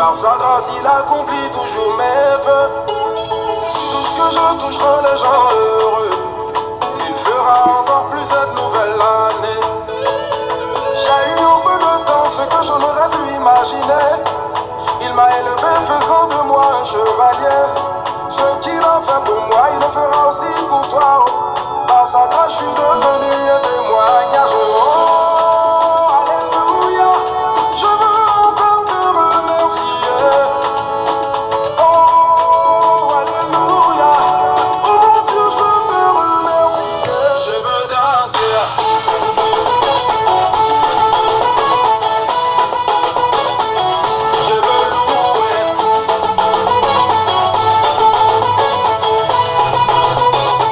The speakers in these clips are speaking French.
Par sa grâce, il accomplit toujours mes vœux. Tout ce que je touche rend les gens heureux. Il fera encore plus cette nouvelle année. J'ai eu en peu de temps ce que je n'aurais pu imaginer. Il m'a élevé faisant de moi un chevalier. Ce qu'il a fait pour moi, il le fera aussi pour toi. Par sa grâce, je suis devenu un témoignage. Oh, alléluia, je veux encore te remercier. Oh, alléluia, oh mon Dieu, je veux te remercier. Je veux danser. Je veux louer.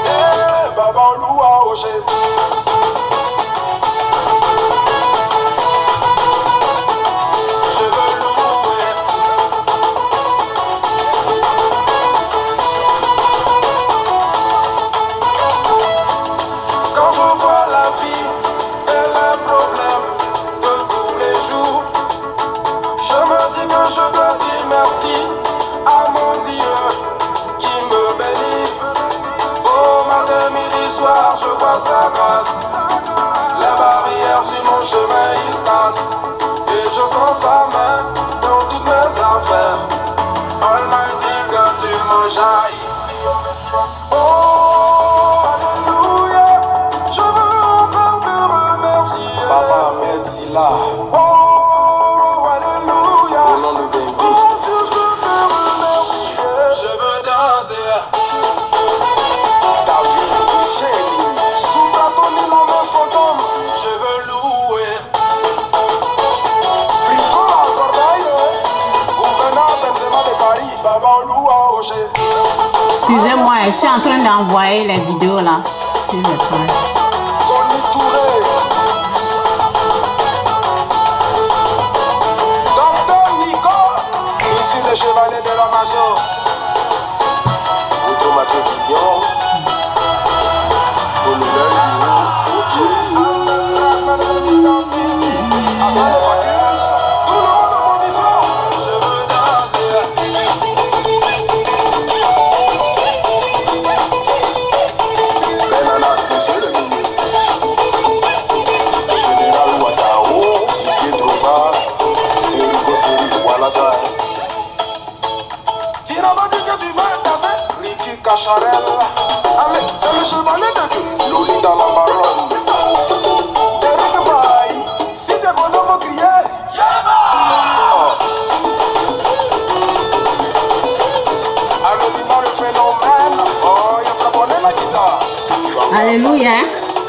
Eh, Baba Oluwa o ṣé. Je veux louer. Quand je vois la vie et les problèmes de tous les jours, je me dis que je dois dire merci à mon Dieu qui me bénit. Oh, matin, midi, soir, je vois sa grâce. Les barrières sur mon chemin, il passe. Et je sens sa main dans toutes mes affaires. Almighty God, tu me jaillis. Oh, alléluia, je veux encore te remercier. Papa, merci là. Oh, alléluia. Au nom de Baptiste. Oh, Dieu, je veux te remercier. Je veux danser. David, Chélie, sous ta tonne, la main fantôme. Je veux louer. Frigo à Corbeil, gouverneur Benzema de Paris. Baba Oluwa o ṣé. Excusez-moi, je suis en train d'envoyer les vidéos là. Sur le train. Tony Touré. Docteur Nico. Ici le chevalier de la Major. Outro Mathieu Vignon. Colonel Hassan Bacchus. Tout le monde en position. Je veux danser. Benanas, monsieur le ministre. Général Ouattao, Didier Drogba, Enrico Seri, Walazar. Tu n'as pas dit que tu veux danser? Ricky Cacharel. Allez, c'est le chevalier de Dieu. Lolita la baronne. Derek Baye, si t'es content, faut crier. Oh. Anonymat le phénomène. Oh, il a frappé la guitare. Alléluia.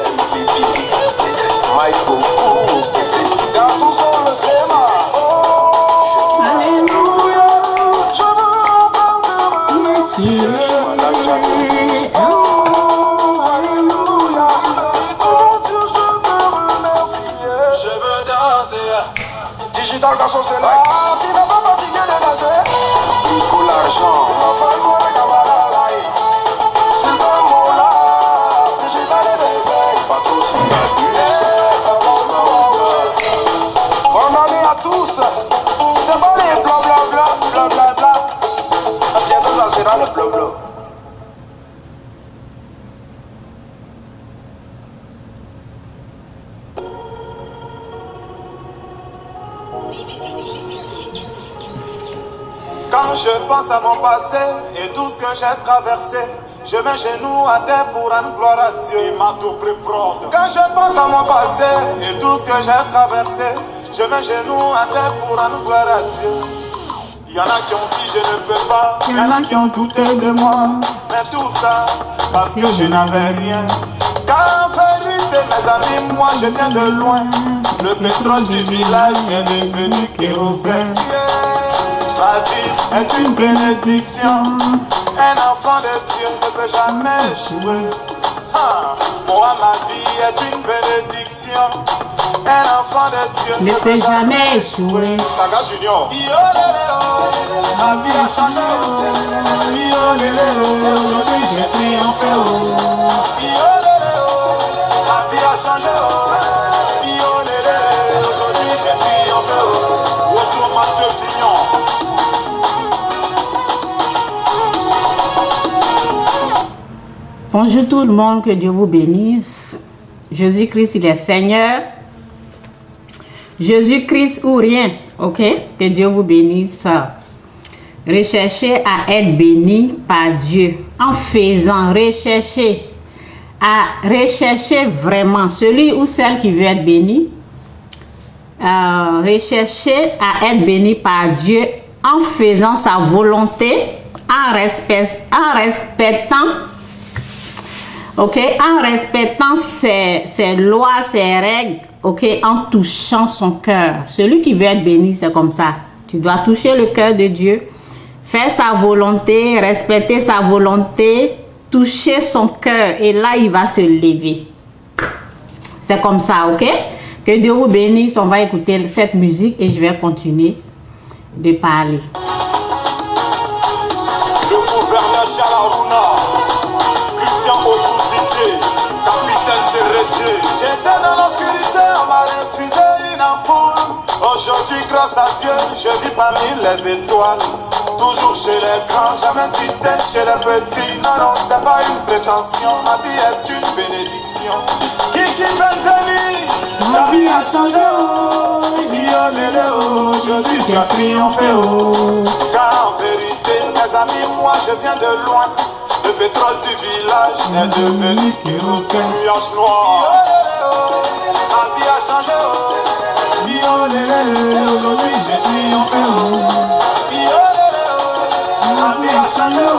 MVP, Mike Bobo, dans tout son le SEMA. Oh, alléluia, je veux encore te remercier. Madame Jacques, oh, alléluia, oh mon Dieu, je veux te remercier. Je veux danser. Digital garçon, c'est là. Tu n'as pas fatigué de danser. Nico l'argent. Bonne année à tous. C'est pas les bla bla bla bla bla bla. Bientôt ça sera le bla bla. Quand je pense à mon passé et tout ce que j'ai traversé, je mets genoux à terre pour rendre gloire à Dieu, il m'a tout pris prendre. Quand je pense à mon passé et tout ce que j'ai traversé, je mets genoux à terre pour rendre gloire à Dieu. Il y en a qui ont dit je ne peux pas, il y en a qui ont douté de moi, mais tout ça parce que je n'avais rien. Car en vérité mes amis, moi je viens de loin, le pétrole du village est devenu kérosène. Ma vie est une bénédiction. Un enfant de Dieu ne peut jamais échouer. Moi, ma vie est une bénédiction. Un enfant de Dieu Ne peut jamais échouer. Saga Junior. Ma vie a changé. Aujourd'hui j'ai triomphé. Ma vie a changé. Aujourd'hui j'ai triomphé. Autour Mathieu Vignon. Bonjour tout le monde, que Dieu vous bénisse. Jésus-Christ, il est Seigneur. Jésus-Christ ou rien, ok? Que Dieu vous bénisse. Recherchez à être béni par Dieu. En faisant, recherchez vraiment celui ou celle qui veut être béni. Recherchez à être béni par Dieu en faisant sa volonté, en respectant, ok, en respectant ses lois, ses règles, ok, en touchant son cœur. Celui qui veut être béni, c'est comme ça. Tu dois toucher le cœur de Dieu, faire sa volonté, respecter sa volonté, toucher son cœur, et là, il va se lever. C'est comme ça, ok? Que Dieu vous bénisse. On va écouter cette musique et je vais continuer de parler. Le gouverneur Chalarouna, Christian Okoutidje, capitaine Serretier. J'étais dans l'obscurité, on m'a refusé une ampoule. Aujourd'hui, grâce à Dieu, je vis parmi les étoiles. Toujours chez les grands, jamais cité chez les petits. Non, non, c'est pas une prétention, ma vie est une bénédiction. Kiki Benzeli, la vie a changé, oh. Aujourd'hui tu as triomphé, oh. Car en vérité, mes amis, moi je viens de loin. Le pétrole du village est devenu kérosène, nuage noir. Ma vie a changé, oh. Aujourd'hui j'ai triomphé, oh. Ma vie a changé, oh.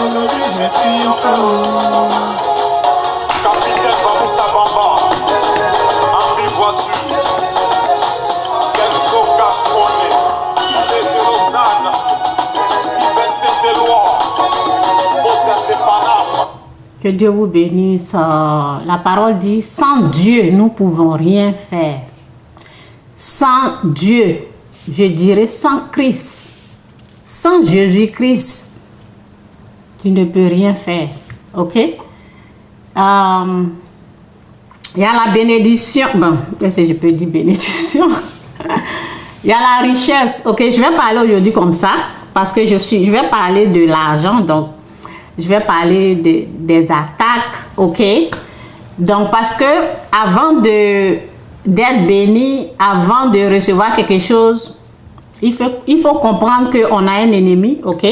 Aujourd'hui j'ai triomphé, oh. Capitaine Bamoussa Bamba, Henri Voiture, Kenzo Cash Money, Petro Zana, Steven Saint-Éloi, José Stepanam. Que Dieu vous bénisse. La parole dit, sans Dieu, nous ne pouvons rien faire. Sans Dieu, je dirais sans Christ, sans Jésus-Christ, tu ne peux rien faire. Ok? Il y a la bénédiction. Bon, qu'est-ce que je peux dire bénédiction? Il y a la richesse. Ok, je vais parler aujourd'hui comme ça parce que je vais parler de l'argent. Donc, je vais parler des attaques. Ok, donc parce que avant d'être béni, avant de recevoir quelque chose, il faut comprendre qu'on a un ennemi. Ok.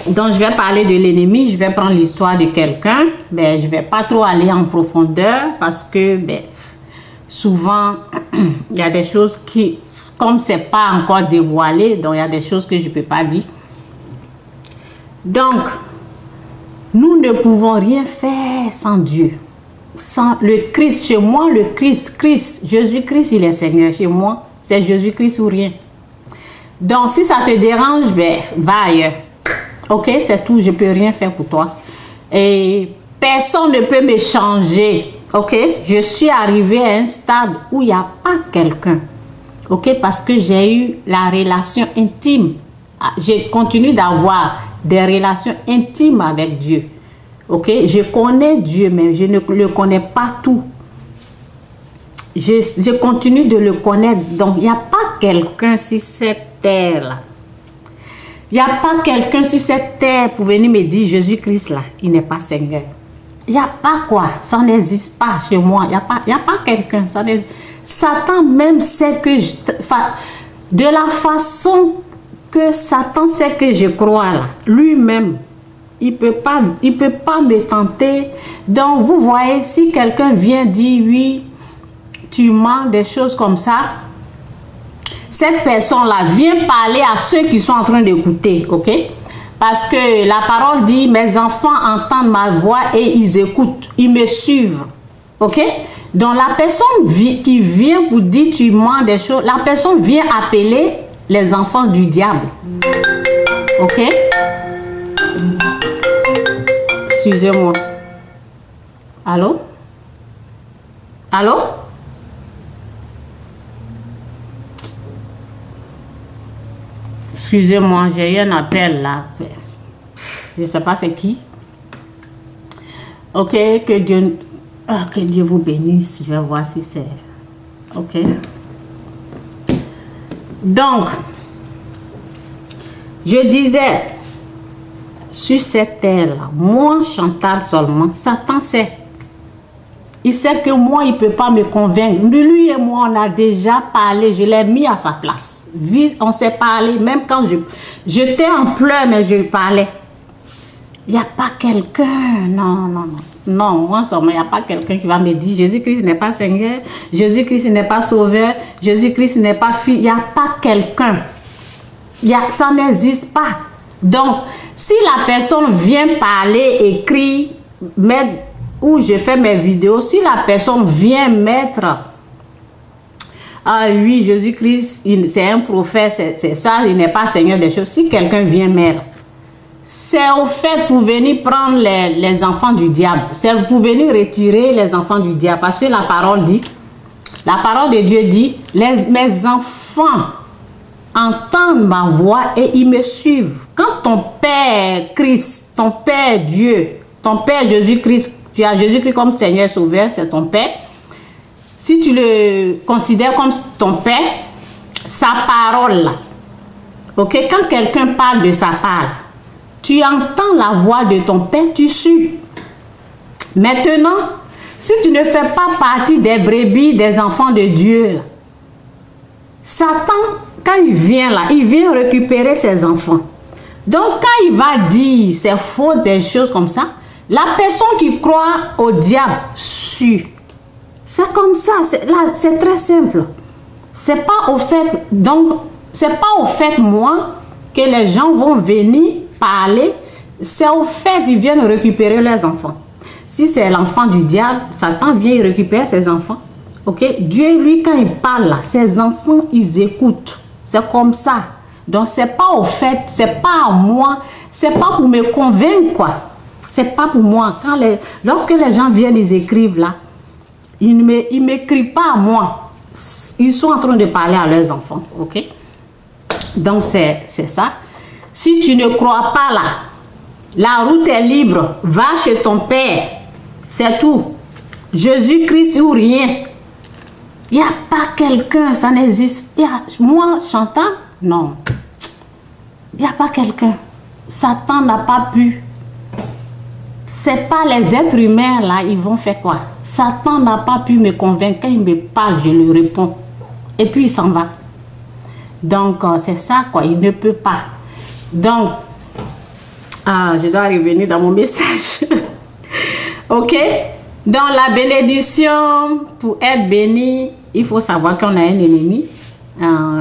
Donc, je vais parler de l'ennemi, je vais prendre l'histoire de quelqu'un. Ben, je ne vais pas trop aller en profondeur parce que souvent, il y a des choses qui, comme ce n'est pas encore dévoilé, donc il y a des choses que je ne peux pas dire. Donc, nous ne pouvons rien faire sans Dieu. Sans le Christ, chez moi, le Christ, Jésus-Christ, il est Seigneur. Chez moi, c'est Jésus-Christ ou rien. Donc, si ça te dérange, ben, va ailleurs. Ok, c'est tout, je ne peux rien faire pour toi. Et personne ne peut me changer. Ok, je suis arrivée à un stade où il n'y a pas quelqu'un. Ok, parce que j'ai eu la relation intime. Je continue d'avoir des relations intimes avec Dieu. Ok, je connais Dieu, mais je ne le connais pas tout. Je continue de le connaître. Donc, il n'y a pas quelqu'un sur cette terre-là. Il n'y a pas quelqu'un sur cette terre pour venir me dire Jésus-Christ là, il n'est pas Seigneur. Il n'y a pas quoi, ça n'existe pas chez moi. Il n'y a pas quelqu'un. Satan même sait que de la façon que Satan sait que je crois là, lui-même, il peut pas me tenter. Donc vous voyez, si quelqu'un vient dire oui, tu mens, des choses comme ça, cette personne-là vient parler à ceux qui sont en train d'écouter, ok? Parce que la parole dit, mes enfants entendent ma voix et ils écoutent, ils me suivent, ok? Donc la personne qui vient pour dire tu mens des choses, la personne vient appeler les enfants du diable, ok? Excusez-moi. Allô? Allô? Excusez-moi, j'ai eu un appel là. Je ne sais pas c'est qui. Ok, que Dieu vous bénisse. Je vais voir si c'est... Ok. Donc, je disais, sur cette terre-là, moi, Chantal seulement, Satan sait. Il sait que moi, il ne peut pas me convaincre. Lui et moi, on a déjà parlé. Je l'ai mis à sa place. On s'est parlé. Même quand j'étais en pleurs, mais je parlais. Il n'y a pas quelqu'un. Non, non, non. Non, moi, seulement, il n'y a pas quelqu'un qui va me dire Jésus-Christ n'est pas Seigneur. Jésus-Christ n'est pas Sauveur. Jésus-Christ n'est pas Fils. Il n'y a pas quelqu'un. Ça n'existe pas. Donc, si la personne vient parler, écrire, mettre, où je fais mes vidéos, si la personne vient mettre ah oui, Jésus-Christ, c'est un prophète, c'est ça, il n'est pas Seigneur des choses. Si quelqu'un vient mettre, c'est au fait pour venir prendre les enfants du diable. C'est pour venir retirer les enfants du diable. Parce que la parole dit, la parole de Dieu dit, mes enfants entendent ma voix et ils me suivent. Quand ton Père Christ, ton Père Dieu, ton Père Jésus-Christ, tu as Jésus-Christ comme Seigneur Sauveur, c'est ton Père. Si tu le considères comme ton Père, sa parole, ok, quand quelqu'un parle de sa part, tu entends la voix de ton Père, tu suis. Maintenant, si tu ne fais pas partie des brebis, des enfants de Dieu, Satan, quand il vient là, il vient récupérer ses enfants. Donc, quand il va dire c'est faux, des choses comme ça, la personne qui croit au diable suit. C'est comme ça, c'est très simple. C'est pas au fait, donc, c'est pas au fait, moi, que les gens vont venir parler, c'est au fait qu'ils viennent récupérer leurs enfants. Si c'est l'enfant du diable, Satan vient récupérer ses enfants. Ok? Dieu, lui, quand il parle là, ses enfants, ils écoutent. C'est comme ça. Donc, c'est pas au fait, c'est pas à moi, c'est pas pour me convaincre, quoi. C'est pas pour moi. Lorsque les gens viennent, ils écrivent là, ils ne m'écrivent pas à moi. Ils sont en train de parler à leurs enfants. Ok? Donc, c'est ça. Si tu ne crois pas là, la route est libre. Va chez ton Père. C'est tout. Jésus-Christ ou rien. Il n'y a pas quelqu'un, ça n'existe. Moi, Chantal, non. Il n'y a pas quelqu'un. Satan n'a pas pu. C'est pas les êtres humains là, ils vont faire quoi? Satan n'a pas pu me convaincre. Quand il me parle, je lui réponds. Et puis il s'en va. Donc, c'est ça quoi, il ne peut pas. Donc, je dois revenir dans mon message. Ok? Dans la bénédiction, pour être béni, il faut savoir qu'on a un ennemi.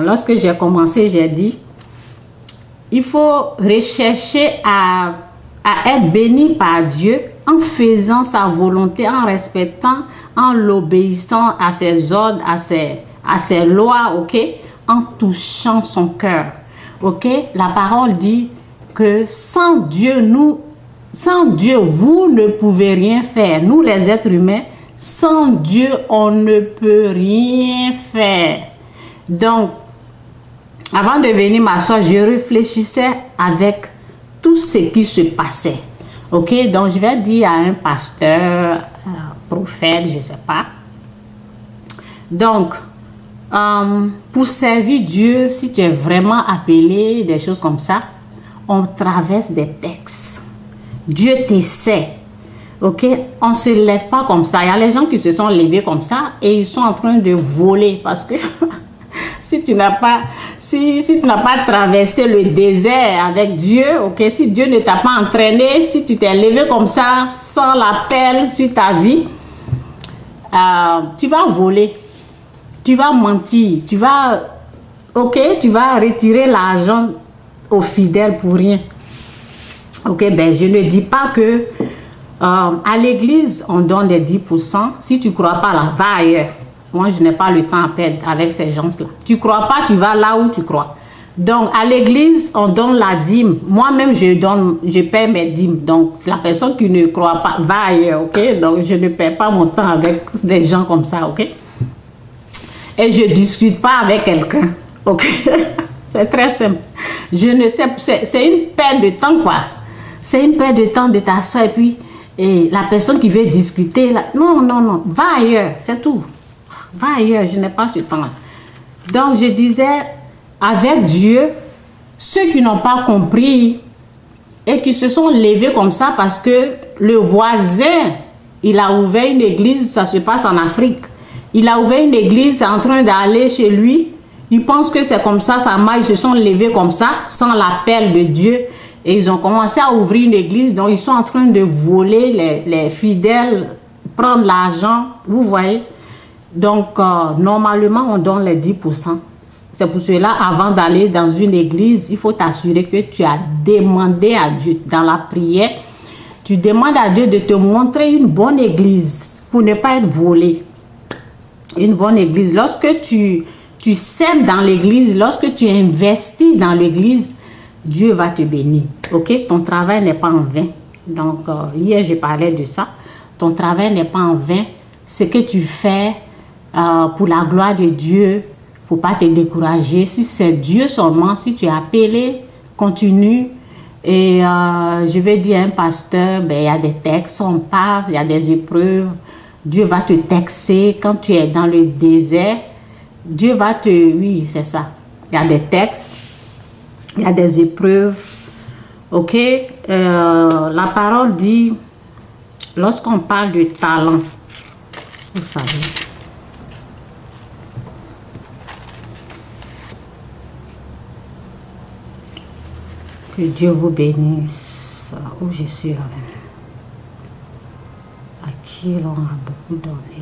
Lorsque j'ai commencé, j'ai dit, il faut rechercher à être béni par Dieu en faisant sa volonté, en respectant, en l'obéissant à ses ordres, à ses lois, ok? En touchant son cœur, ok? La parole dit que sans Dieu, vous ne pouvez rien faire. Nous, les êtres humains, sans Dieu, on ne peut rien faire. Donc, avant de venir m'asseoir, je réfléchissais avec tout ce qui se passait. Ok, donc je vais dire à un pasteur, prophète, je ne sais pas. Donc, pour servir Dieu, si tu es vraiment appelé, des choses comme ça, on traverse des textes. Dieu t'essaie. Ok, on ne se lève pas comme ça. Il y a les gens qui se sont levés comme ça et ils sont en train de voler parce que si tu n'as pas traversé le désert avec Dieu, ok, si Dieu ne t'a pas entraîné, si tu t'es levé comme ça sans l'appel sur ta vie, tu vas voler, tu vas mentir, tu vas retirer l'argent aux fidèles pour rien. Ok, ben je ne dis pas que à l'église on donne les 10%. Si tu ne crois pas là, va ailleurs. Moi, je n'ai pas le temps à perdre avec ces gens-là. Tu ne crois pas, tu vas là où tu crois. Donc, à l'église, on donne la dîme. Moi-même, je paie mes dîmes. Donc, la personne qui ne croit pas va ailleurs, ok? Donc, je ne perds pas mon temps avec des gens comme ça, ok? Et je ne discute pas avec quelqu'un, ok? C'est très simple. Je ne sais, c'est une perte de temps, quoi. C'est une perte de temps de t'asseoir et puis la personne qui veut discuter, là, non, va ailleurs, c'est tout. Va ailleurs, je n'ai pas ce temps-là. Donc, je disais, avec Dieu, ceux qui n'ont pas compris, et qui se sont levés comme ça parce que le voisin, il a ouvert une église, ça se passe en Afrique. Il a ouvert une église, c'est en train d'aller chez lui. Ils pensent que c'est comme ça marche. Ils se sont levés comme ça, sans l'appel de Dieu. Et ils ont commencé à ouvrir une église. Donc, ils sont en train de voler les fidèles, prendre l'argent. Vous voyez? Donc, normalement, on donne les 10%. C'est pour cela, avant d'aller dans une église, il faut t'assurer que tu as demandé à Dieu, dans la prière, tu demandes à Dieu de te montrer une bonne église pour ne pas être volé. Une bonne église. Lorsque tu sèmes dans l'église, lorsque tu investis dans l'église, Dieu va te bénir. Ok? Ton travail n'est pas en vain. Donc, hier, je parlais de ça. Ton travail n'est pas en vain. Ce que tu fais pour la gloire de Dieu, il ne faut pas te décourager. Si c'est Dieu seulement, si tu es appelé, continue. Et je vais dire à un pasteur, ben, il y a des textes, on passe, il y a des épreuves. Dieu va te texter quand tu es dans le désert. Dieu va te... Oui, c'est ça. Il y a des textes, il y a des épreuves. Ok? La parole dit, lorsqu'on parle de talent, vous savez... Que Dieu vous bénisse. Où je suis là. À qui l'on a beaucoup donné.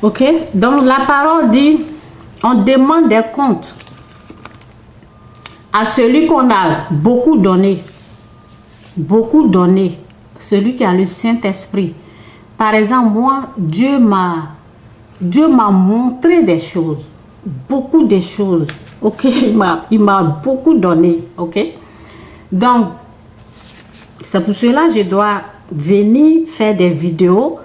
Ok? Donc la parole dit, on demande des comptes à celui qu'on a beaucoup donné. Beaucoup donné. Celui qui a le Saint-Esprit. Par exemple, moi, Dieu m'a montré des choses. Beaucoup de choses. Ok, il m'a beaucoup donné, ok. Donc, c'est pour cela que je dois venir faire des vidéos.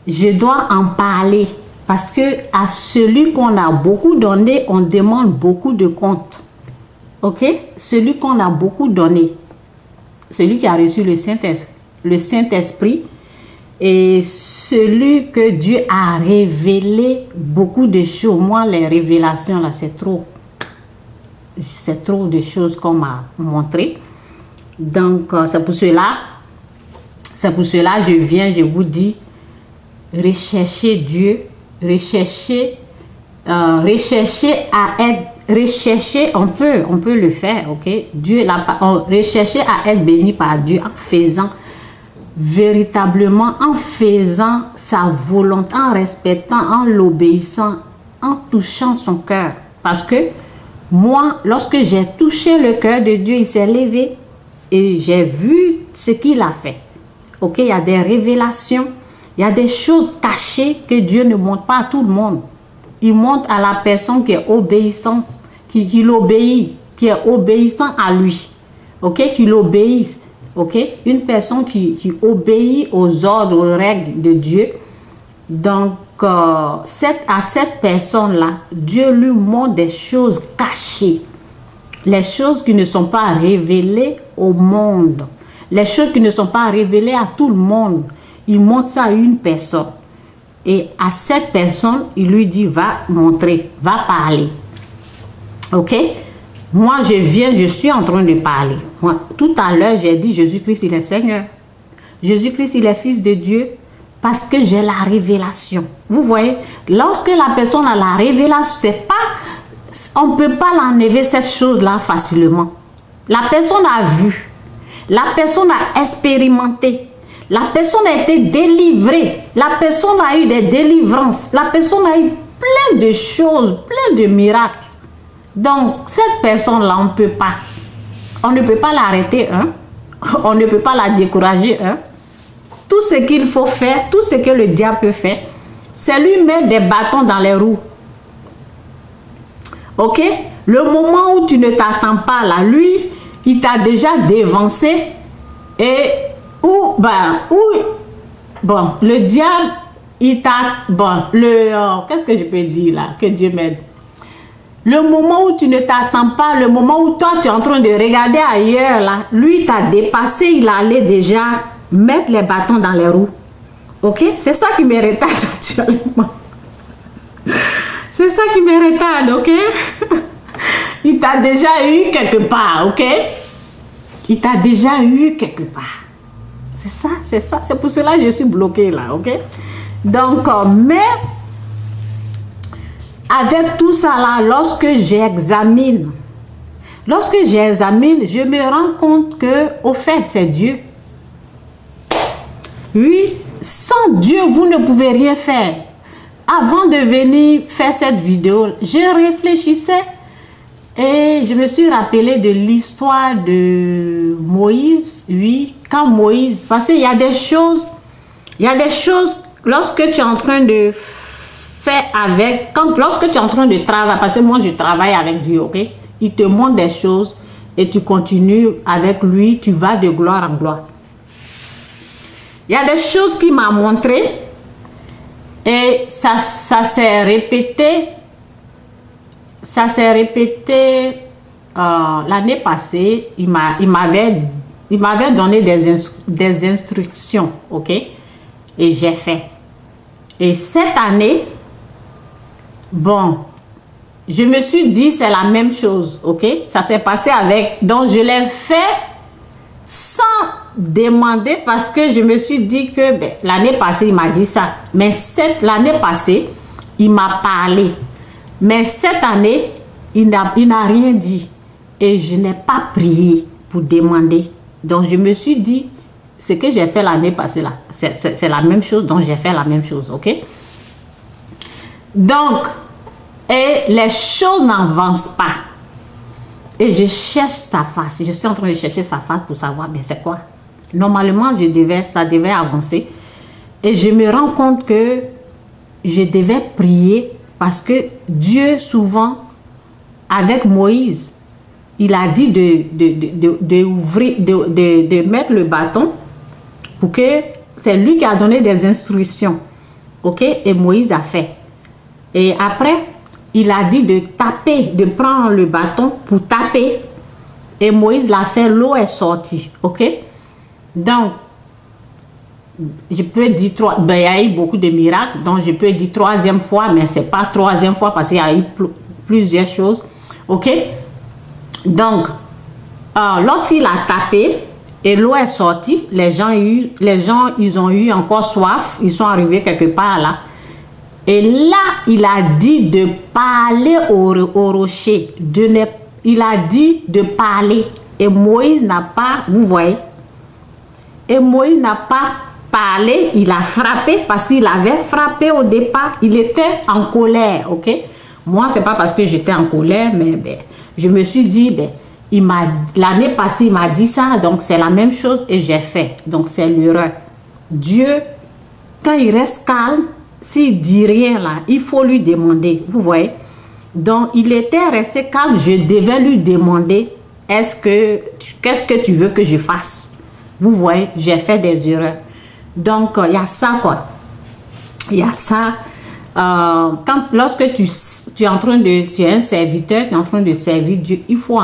Je dois en parler parce que à celui qu'on a beaucoup donné, on demande beaucoup de comptes, ok. Celui qu'on a beaucoup donné, celui qui a reçu le Saint-Esprit et celui que Dieu a révélé beaucoup de choses. Moi, les révélations là, c'est trop. C'est trop de choses qu'on m'a montré. Donc, c'est pour cela, je viens, je vous dis, recherchez Dieu, recherchez on peut le faire, ok? Rechercher à être béni par Dieu en faisant véritablement, en faisant sa volonté, en respectant, en l'obéissant, en touchant son cœur. Parce que moi, lorsque j'ai touché le cœur de Dieu, il s'est levé et j'ai vu ce qu'il a fait. Ok, il y a des révélations, il y a des choses cachées que Dieu ne montre pas à tout le monde. Il montre à la personne qui est obéissante, qui l'obéit, qui est obéissant à lui. Ok, qui l'obéisse. Ok, une personne qui obéit aux ordres, aux règles de Dieu. Donc, à cette personne-là, Dieu lui montre des choses cachées. Les choses qui ne sont pas révélées au monde. Les choses qui ne sont pas révélées à tout le monde. Il montre ça à une personne. Et à cette personne, il lui dit, va montrer, va parler. Ok? Moi, je suis en train de parler. Moi, tout à l'heure, j'ai dit, Jésus-Christ, il est Seigneur. Jésus-Christ, il est Fils de Dieu. Parce que j'ai la révélation. Vous voyez, lorsque la personne a la révélation, c'est pas, on ne peut pas l'enlever cette chose-là facilement. La personne a vu, la personne a expérimenté, la personne a été délivrée, la personne a eu des délivrances, la personne a eu plein de choses, plein de miracles. Donc, cette personne-là, on ne peut pas l'arrêter, hein? On ne peut pas la décourager, hein? Tout ce qu'il faut faire, tout ce que le diable peut faire, c'est lui mettre des bâtons dans les roues. Ok? Le moment où tu ne t'attends pas là, lui, il t'a déjà dévancé et le diable, il t'a... qu'est-ce que je peux dire là? Que Dieu m'aide. Le moment où tu ne t'attends pas, le moment où toi, tu es en train de regarder ailleurs là, lui, t'a dépassé, il allait déjà... mettre les bâtons dans les roues. Ok? C'est ça qui me retarde actuellement. C'est ça qui me retarde, ok? Il t'a déjà eu quelque part, ok? Il t'a déjà eu quelque part. C'est ça, c'est ça. C'est pour cela que je suis bloquée là, ok? Donc, mais avec tout ça là, lorsque j'examine, je me rends compte que, au fait, c'est Dieu. Oui, sans Dieu, vous ne pouvez rien faire. Avant de venir faire cette vidéo, je réfléchissais et je me suis rappelé de l'histoire de Moïse. Oui, quand Moïse, parce qu'il y a des choses, lorsque tu es en train de faire avec, lorsque tu es en train de travailler, parce que moi je travaille avec Dieu, ok? Il te montre des choses et tu continues avec lui, tu vas de gloire en gloire. Il y a des choses qu'il m'a montré et ça s'est répété. Ça s'est répété l'année passée. Il m'avait donné des instructions, ok? Et j'ai fait. Et cette année, bon, je me suis dit c'est la même chose, ok? Ça s'est passé avec, donc je l'ai fait sans demander parce que je me suis dit que ben, l'année passée il m'a dit ça, mais l'année passée il m'a parlé, mais cette année il n'a rien dit et je n'ai pas prié pour demander. Donc je me suis dit ce que j'ai fait l'année passée là, c'est la même chose, donc j'ai fait la même chose, ok? Donc et les choses n'avancent pas et je cherche sa face, je suis en train de chercher sa face pour savoir ben c'est quoi. Normalement, ça devait avancer. Et je me rends compte que je devais prier parce que Dieu, souvent, avec Moïse, il a dit de mettre le bâton pour que c'est lui qui a donné des instructions. Ok? Et Moïse a fait. Et après, il a dit de taper, de prendre le bâton pour taper. Et Moïse l'a fait, l'eau est sortie. Ok? Donc, je peux dire ben, il y a eu beaucoup de miracles, donc je peux dire troisième fois, mais ce n'est pas troisième fois parce qu'il y a eu plusieurs choses. Ok? Donc, lorsqu'il a tapé et l'eau est sortie, les gens, ils ont eu encore soif, ils sont arrivés quelque part là. Et là, il a dit de parler au rocher. Il a dit de parler. Et Moïse n'a pas, vous voyez, et Moïse n'a pas parlé, il a frappé parce qu'il avait frappé au départ. Il était en colère, ok? Moi, ce n'est pas parce que j'étais en colère, mais ben, je me suis dit, ben, l'année passée, il m'a dit ça, donc c'est la même chose et j'ai fait. Donc c'est l'erreur. Dieu, quand il reste calme, s'il dit rien là, il faut lui demander, vous voyez? Donc il était resté calme, je devais lui demander, qu'est-ce que tu veux que je fasse? Vous voyez, j'ai fait des erreurs. Donc, il y a ça, quoi. Il y a ça. Lorsque tu es en train de... Tu es un serviteur, tu es en train de servir Dieu, il faut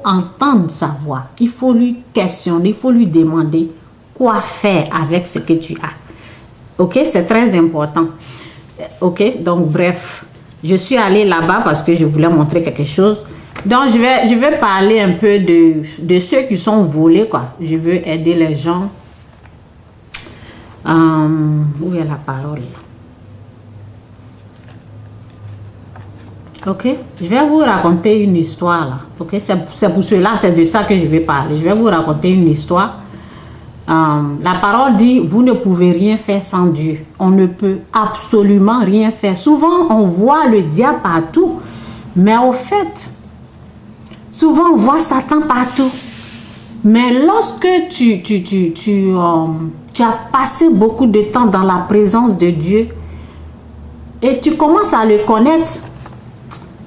entendre sa voix. Il faut lui questionner, il faut lui demander quoi faire avec ce que tu as. Ok, c'est très important. Ok, donc bref, je suis allée là-bas parce que je voulais montrer quelque chose. Donc, je vais parler un peu de ceux qui sont volés, quoi. Je veux aider les gens. Où est la parole? Ok, je vais vous raconter une histoire, là. Ok, c'est pour cela, c'est de ça que je vais parler. Je vais vous raconter une histoire. La parole dit, vous ne pouvez rien faire sans Dieu. On ne peut absolument rien faire. Souvent, on voit le diable partout, mais au fait... Souvent, on voit Satan partout. Mais lorsque tu as passé beaucoup de temps dans la présence de Dieu et tu commences à le connaître,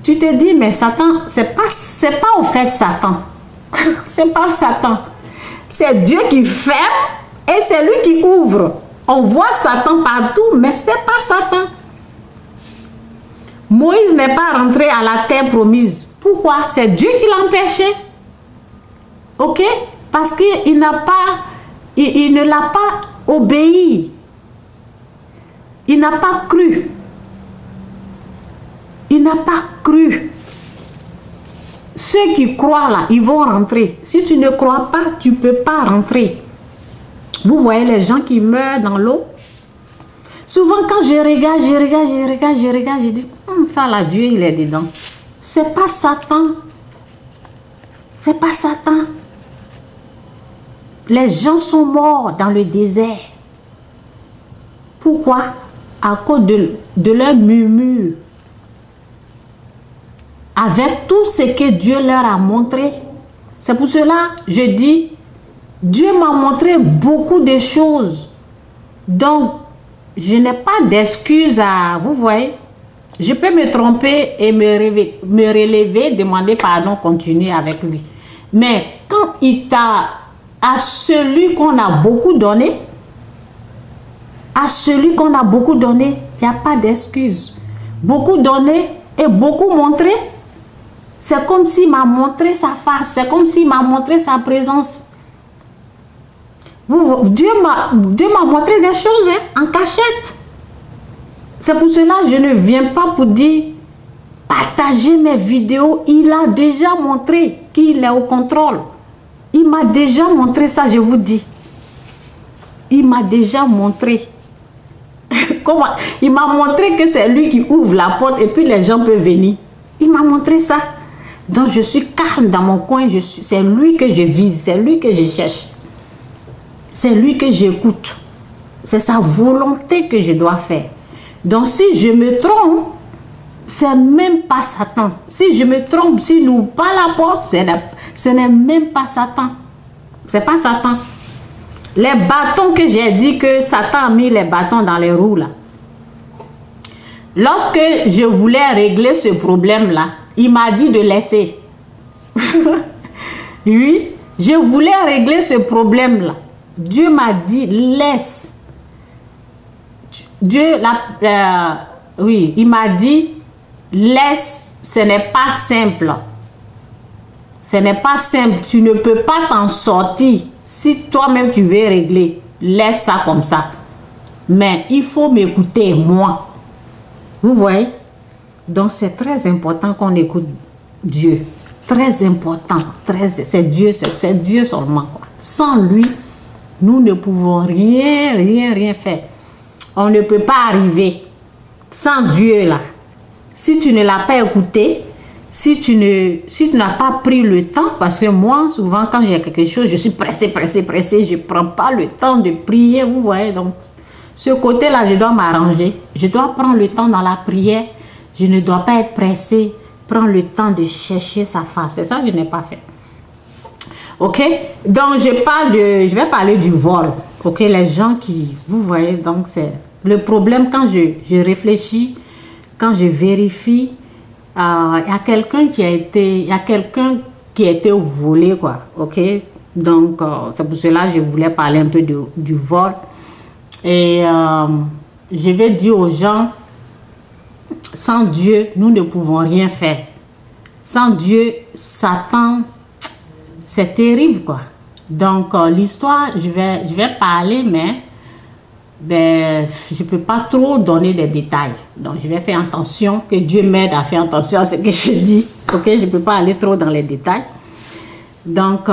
tu te dis, mais Satan, c'est pas au fait Satan. C'est pas Satan. C'est Dieu qui ferme et c'est lui qui ouvre. On voit Satan partout, mais c'est pas Satan. Moïse n'est pas rentré à la terre promise. Pourquoi? C'est Dieu qui l'a empêché. Ok? Parce qu'il ne l'a pas obéi. Il n'a pas cru. Il n'a pas cru. ceux qui croient là, ils vont rentrer. Si tu ne crois pas, tu ne peux pas rentrer. Vous voyez les gens qui meurent dans l'eau. Souvent quand je regarde, je dis, ça là, Dieu il est dedans. C'est pas Satan. C'est pas Satan. Les gens sont morts dans le désert. Pourquoi? À cause de leur murmure. Avec tout ce que Dieu leur a montré. C'est pour cela que je dis, Dieu m'a montré beaucoup de choses. Donc, je n'ai pas d'excuses à... Vous voyez, je peux me tromper et me relever, demander pardon, continuer avec lui. Mais quand il t'a... À celui qu'on a beaucoup donné, il n'y a pas d'excuses. Beaucoup donné et beaucoup montré. C'est comme s'il m'a montré sa face, c'est comme s'il m'a montré sa présence. Dieu m'a montré des choses en cachette. C'est pour cela que je ne viens pas pour dire partager mes vidéos. Il a déjà montré qu'il est au contrôle. Il m'a déjà montré ça, je vous dis. Il m'a déjà montré. Comment? Il m'a montré que c'est lui qui ouvre la porte et puis les gens peuvent venir. Il m'a montré ça. Donc je suis calme dans mon coin. C'est lui que je vise, c'est lui que je cherche. C'est lui que j'écoute. C'est sa volonté que je dois faire. Donc si je me trompe, c'est même pas Satan. Si je me trompe, s'il n'ouvre pas la porte, ce n'est même pas Satan. C'est pas Satan. Les bâtons que j'ai dit que Satan a mis les bâtons dans les roues là. Lorsque je voulais régler ce problème-là, il m'a dit de laisser. Oui, je voulais régler ce problème-là. Dieu m'a dit laisse. Oui, il m'a dit laisse, ce n'est pas simple. Ce n'est pas simple. Tu ne peux pas t'en sortir si toi-même tu veux régler. Laisse ça comme ça. Mais il faut m'écouter, moi. Vous voyez? Donc c'est très important qu'on écoute Dieu. Très important. C'est Dieu seulement, quoi. Sans lui, nous ne pouvons rien faire. On ne peut pas arriver sans Dieu là. Si tu ne l'as pas écouté, si tu n'as pas pris le temps, parce que moi, souvent, quand j'ai quelque chose, je suis pressée, je ne prends pas le temps de prier, vous voyez. Donc, ce côté-là, je dois m'arranger. Je dois prendre le temps dans la prière. Je ne dois pas être pressée, prendre le temps de chercher sa face. C'est ça que je n'ai pas fait. Ok? Donc, je vais parler du vol. Ok? Les gens qui, vous voyez, donc c'est le problème quand je réfléchis, quand je vérifie. Il y a quelqu'un qui a été volé, quoi. Ok? Donc, c'est pour cela que je voulais parler un peu du vol. Et je vais dire aux gens, sans Dieu, nous ne pouvons rien faire. Sans Dieu, Satan, c'est terrible, quoi. Donc, l'histoire, je vais parler, mais je ne peux pas trop donner des détails. Donc, je vais faire attention, que Dieu m'aide à faire attention à ce que je dis. Ok, je ne peux pas aller trop dans les détails. Donc,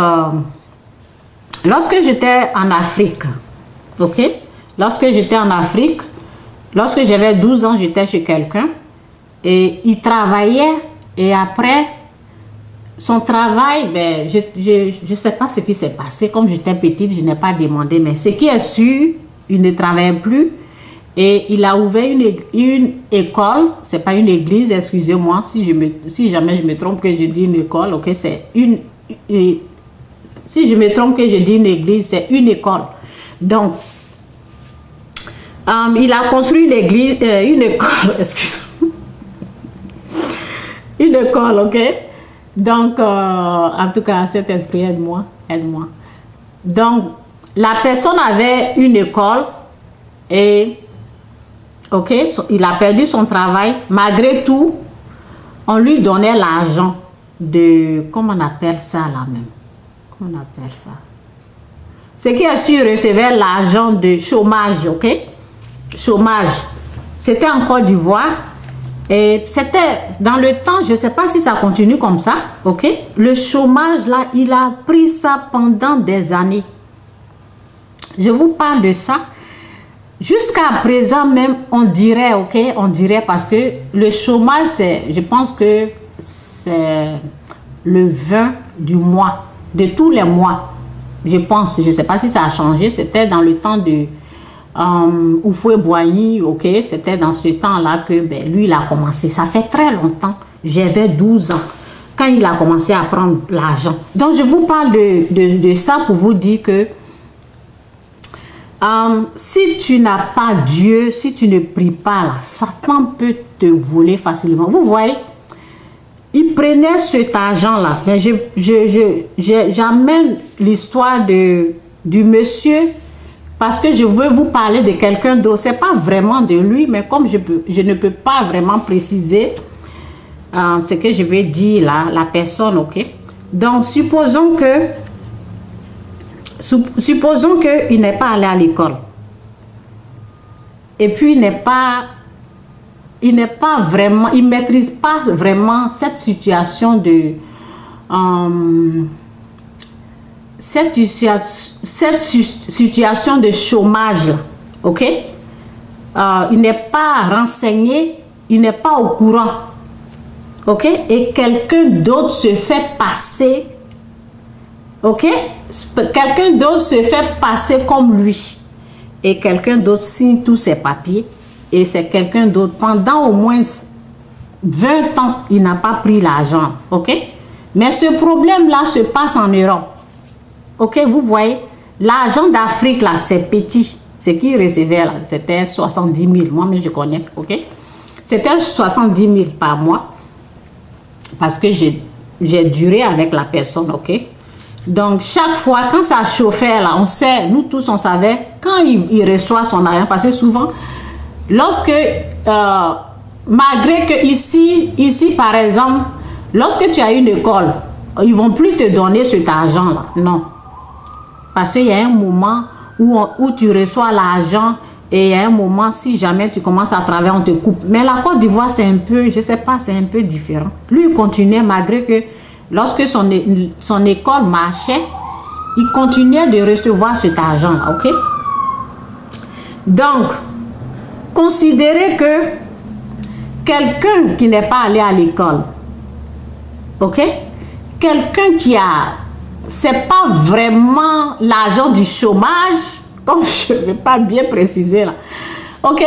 lorsque j'étais en Afrique, ok, lorsque j'avais 12 ans, j'étais chez quelqu'un et il travaillait et après son travail, je ne sais pas ce qui s'est passé. Comme j'étais petite, je n'ai pas demandé, mais ce qui est sûr, il ne travaillait plus et il a ouvert une école. C'est pas une église, excusez-moi si jamais je me trompe que je dis une école. Ok, c'est une. Si je me trompe que je dis une église, c'est une école. Donc, il a construit une école, excusez-moi. Une école, ok. Donc, en tout cas, cet esprit, aide-moi. Donc, la personne avait une école et, ok, il a perdu son travail. Malgré tout, on lui donnait l'argent de, comment on appelle ça là même? Comment on appelle ça? Ce qui est sûr, recevait l'argent de chômage, ok? Chômage. C'était en Côte d'Ivoire Et c'était dans le temps, je ne sais pas si ça continue comme ça, ok? Le chômage, là, il a pris ça pendant des années. Je vous parle de ça. Jusqu'à présent même, on dirait, ok? On dirait parce que le chômage, je pense que c'est le 20 du mois, de tous les mois. Je pense, je ne sais pas si ça a changé. C'était dans le temps de Houphouët-Boigny, ok? C'était dans ce temps-là que lui, il a commencé. Ça fait très longtemps. J'avais 12 ans quand il a commencé à prendre l'argent. Donc, je vous parle de ça pour vous dire que si tu n'as pas Dieu, si tu ne pries pas, là, Satan peut te voler facilement. Vous voyez, il prenait cet argent-là. J'amène l'histoire du monsieur parce que je veux vous parler de quelqu'un d'autre. Ce n'est pas vraiment de lui, mais comme je ne peux pas vraiment préciser ce que je vais dire là, la personne, ok? Donc, supposons qu'il n'est pas allé à l'école. Et puis, il ne maîtrise pas vraiment cette situation de situation de chômage là, ok? Il n'est pas renseigné, il n'est pas au courant, ok? Et quelqu'un d'autre se fait passer, ok? Quelqu'un d'autre se fait passer comme lui et quelqu'un d'autre signe tous ses papiers et c'est quelqu'un d'autre pendant au moins 20 ans il n'a pas pris l'argent, ok? Mais ce problème là se passe en Europe. Ok, vous voyez, l'argent d'Afrique, là, c'est petit. Ce qu'il recevait, là, c'était 70 000. Moi-même, je connais, ok? C'était 70 000 par mois. Parce que j'ai duré avec la personne, ok? Donc, chaque fois, quand ça chauffait, là, on sait, nous tous, on savait, quand il reçoit son argent, parce que souvent, lorsque, malgré que ici, par exemple, lorsque tu as une école, ils ne vont plus te donner cet argent-là, non. Parce qu'il y a un moment où tu reçois l'argent et il y a un moment, si jamais tu commences à travailler, on te coupe. Mais la Côte d'Ivoire, c'est un peu, je ne sais pas, c'est un peu différent. Lui, il continuait malgré que lorsque son école marchait, il continuait de recevoir cet argent-là, ok? Donc, considérez que quelqu'un qui n'est pas allé à l'école, ok? Quelqu'un qui a... C'est pas vraiment l'argent du chômage, comme je ne vais pas bien préciser là. Ok?